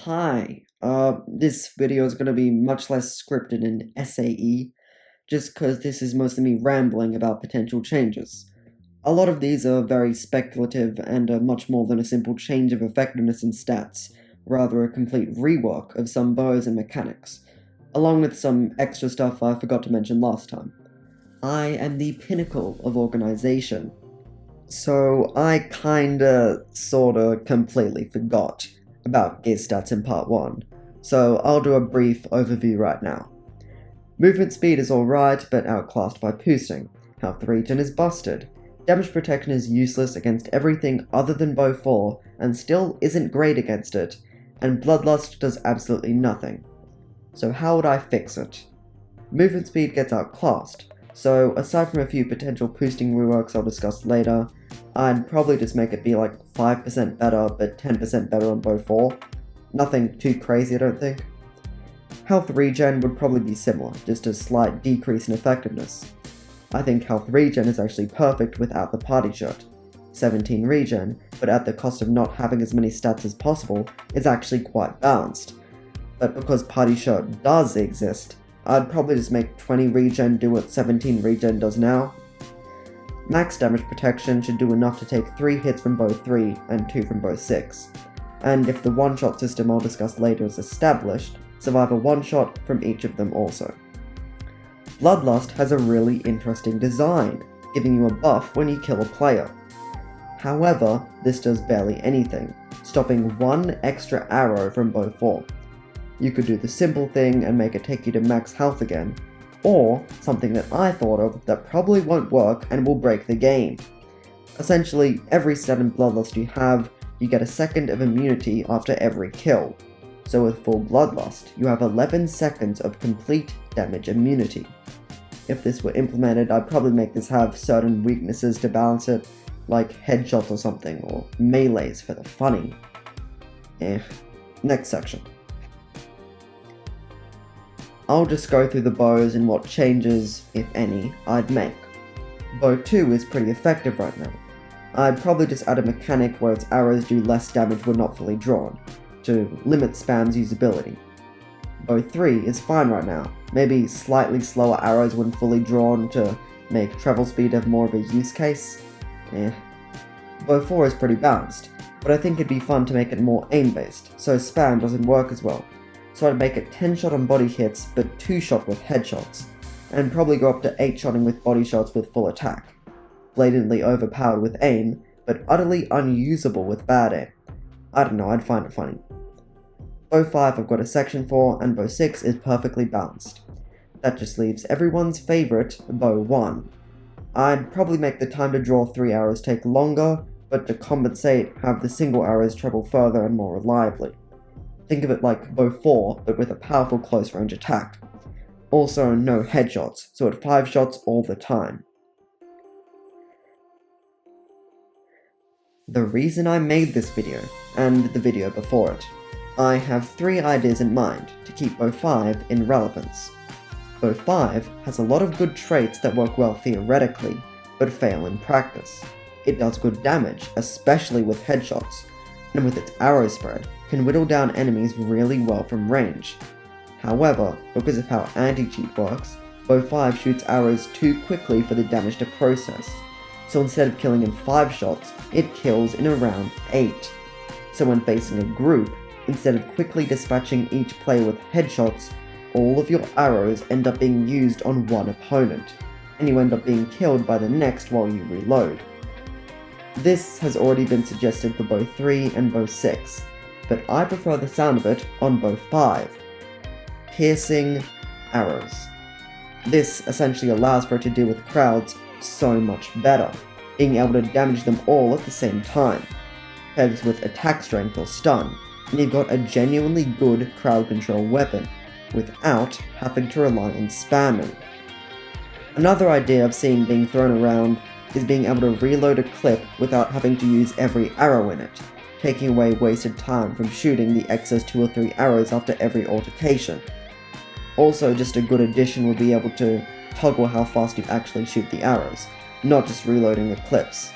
Hi, this video is going to be much less scripted and SAE, just because this is mostly me rambling about potential changes. A lot of these are very speculative and are much more than a simple change of effectiveness and stats, rather a complete rework of some bows and mechanics, along with some extra stuff I forgot to mention last time. I am the pinnacle of organization, so I sorta completely forgot about gear stats in part 1, so I'll do a brief overview right now. Movement speed is alright, but outclassed by boosting. Health regen is busted. Damage protection is useless against everything other than bow 4, and still isn't great against it, and bloodlust does absolutely nothing. So how would I fix it? Movement speed gets outclassed, so aside from a few potential boosting reworks I'll discuss later, I'd probably just make it be like 5% better, but 10% better on bow 4. Nothing too crazy, I don't think. Health regen would probably be similar, just a slight decrease in effectiveness. I think health regen is actually perfect without the party shirt. 17 regen, but at the cost of not having as many stats as possible, is actually quite balanced. But because party shirt does exist, I'd probably just make 20 regen do what 17 regen does now. Max damage protection should do enough to take 3 hits from bow 3 and 2 from bow 6. And if the one-shot system I'll discuss later is established, survive a one-shot from each of them also. Bloodlust has a really interesting design, giving you a buff when you kill a player. However, this does barely anything, stopping 1 extra arrow from bow 4. You could do the simple thing and make it take you to max health again, or something that I thought of that probably won't work and will break the game. Essentially, every stat in Bloodlust you have, you get a second of immunity after every kill. So with full Bloodlust, you have 11 seconds of complete damage immunity. If this were implemented, I'd probably make this have certain weaknesses to balance it, like headshots or something, or melees for the funny. Next section. I'll just go through the bows and what changes, if any, I'd make. Bow 2 is pretty effective right now. I'd probably just add a mechanic where its arrows do less damage when not fully drawn, to limit spam's usability. Bow 3 is fine right now, maybe slightly slower arrows when fully drawn to make travel speed have more of a use case. Bow 4 is pretty balanced, but I think it'd be fun to make it more aim-based, so spam doesn't work as well. So I'd make it 10 shot on body hits, but 2 shot with headshots, and probably go up to 8 shotting with body shots with full attack. Blatantly overpowered with aim, but utterly unusable with bad aim. I don't know, I'd find it funny. Bow 5 I've got a section for, and bow 6 is perfectly balanced. That just leaves everyone's favourite, bow 1. I'd probably make the time to draw 3 arrows take longer, but to compensate, have the single arrows travel further and more reliably. Think of it like bow 4, but with a powerful close range attack. Also, no headshots, so at 5 shots all the time. The reason I made this video, and the video before it, I have 3 ideas in mind to keep bow 5 in relevance. Bow 5 has a lot of good traits that work well theoretically, but fail in practice. It does good damage, especially with headshots, and with its arrow spread, can whittle down enemies really well from range. However, because of how anti-cheat works, bow 5 shoots arrows too quickly for the damage to process, so instead of killing in 5 shots, it kills in around 8. So when facing a group, instead of quickly dispatching each player with headshots, all of your arrows end up being used on one opponent, and you end up being killed by the next while you reload. This has already been suggested for bow 3 and bow 6, but I prefer the sound of it on bow 5. Piercing arrows. This essentially allows for it to deal with crowds so much better, being able to damage them all at the same time. Pairs with attack strength or stun, and you've got a genuinely good crowd control weapon, without having to rely on spamming. Another idea I've seen being thrown around is being able to reload a clip without having to use every arrow in it, taking away wasted time from shooting the excess 2 or 3 arrows after every altercation. Also, just a good addition would be able to toggle how fast you actually shoot the arrows, not just reloading the clips,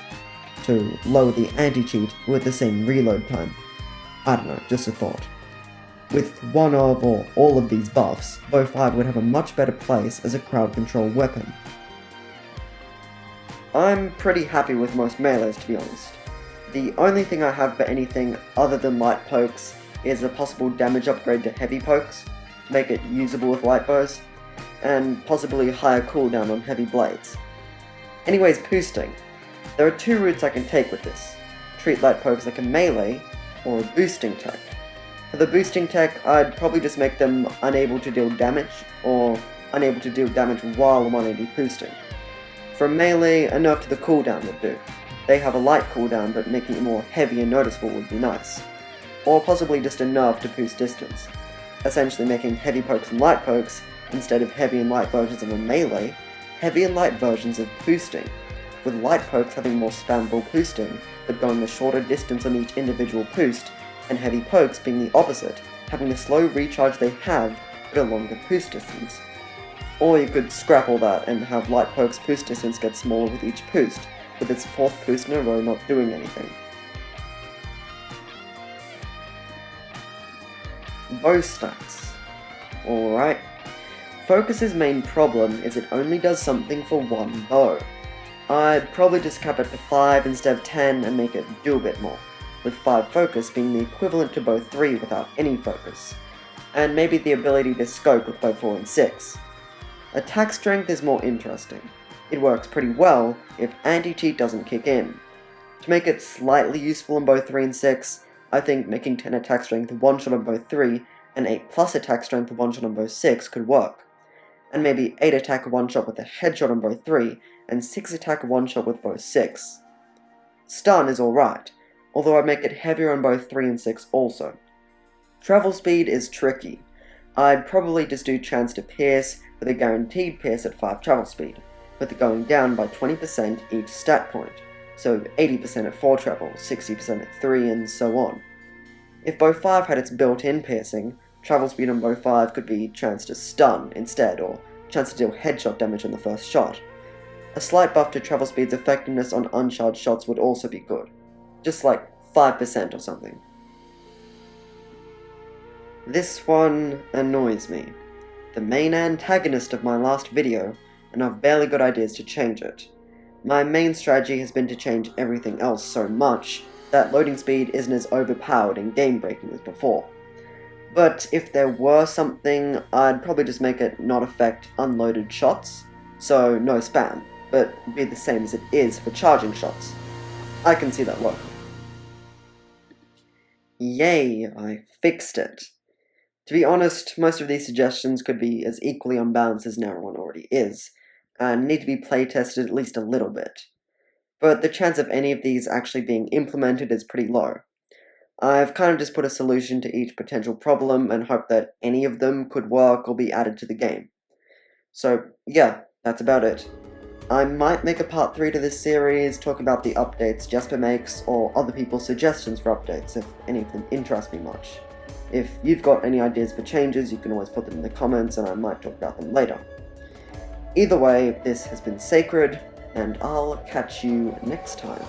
to lower the anti-cheat with the same reload time. I don't know, just a thought. With one of or all of these buffs, Bow 5 would have a much better place as a crowd control weapon. I'm pretty happy with most melees, to be honest. The only thing I have for anything other than light pokes is a possible damage upgrade to heavy pokes, to make it usable with light bows, and possibly higher cooldown on heavy blades. Anyways, boosting. There are two routes I can take with this. Treat light pokes like a melee, or a boosting tech. For the boosting tech, I'd probably just make them unable to deal damage, or unable to deal damage while 180 boosting. For a melee, a nerf to the cooldown would do. They have a light cooldown, but making it more heavy and noticeable would be nice. Or possibly just a nerf to boost distance. Essentially making heavy pokes and light pokes, instead of heavy and light versions of a melee, heavy and light versions of boosting, with light pokes having more spammable boosting, but going a shorter distance on each individual boost, and heavy pokes being the opposite, having the slow recharge they have, but a longer boost distance. Or you could scrap all that and have light pokes' boost distance get smaller with each boost, with its fourth boost in a row not doing anything. Bow stats. Alright. Focus's main problem is it only does something for one bow. I'd probably just cap it to 5 instead of 10 and make it do a bit more, with 5 focus being the equivalent to bow 3 without any focus, and maybe the ability to scope with bow 4 and 6. Attack strength is more interesting. It works pretty well if anti-cheat doesn't kick in. To make it slightly useful in bow 3 and 6, I think making 10 attack strength one-shot on bow 3 and 8 plus attack strength one-shot on bow 6 could work. And maybe 8 attack one-shot with a headshot on bow 3 and 6 attack one-shot with bow 6. Stun is alright, although I'd make it heavier on both 3 and 6 also. Travel speed is tricky. I'd probably just do chance to pierce with a guaranteed pierce at 5 travel speed, with it going down by 20% each stat point, so 80% at 4 travel, 60% at 3, and so on. If bow 5 had its built-in piercing, travel speed on bow 5 could be chance to stun instead, or chance to deal headshot damage on the first shot. A slight buff to travel speed's effectiveness on uncharged shots would also be good, just like 5% or something. This one annoys me. The main antagonist of my last video, and I've barely got ideas to change it. My main strategy has been to change everything else so much that loading speed isn't as overpowered and game-breaking as before. But if there were something, I'd probably just make it not affect unloaded shots, so no spam, but be the same as it is for charging shots. I can see that working. Yay, I fixed it. To be honest, most of these suggestions could be as equally unbalanced as now one already is, and need to be playtested at least a little bit. But the chance of any of these actually being implemented is pretty low. I've kind of just put a solution to each potential problem and hope that any of them could work or be added to the game. So yeah, that's about it. I might make a part 3 to this series, talk about the updates Jesper makes, or other people's suggestions for updates if any of them interest me much. If you've got any ideas for changes, you can always put them in the comments and I might talk about them later. Either way, this has been Sacred, and I'll catch you next time.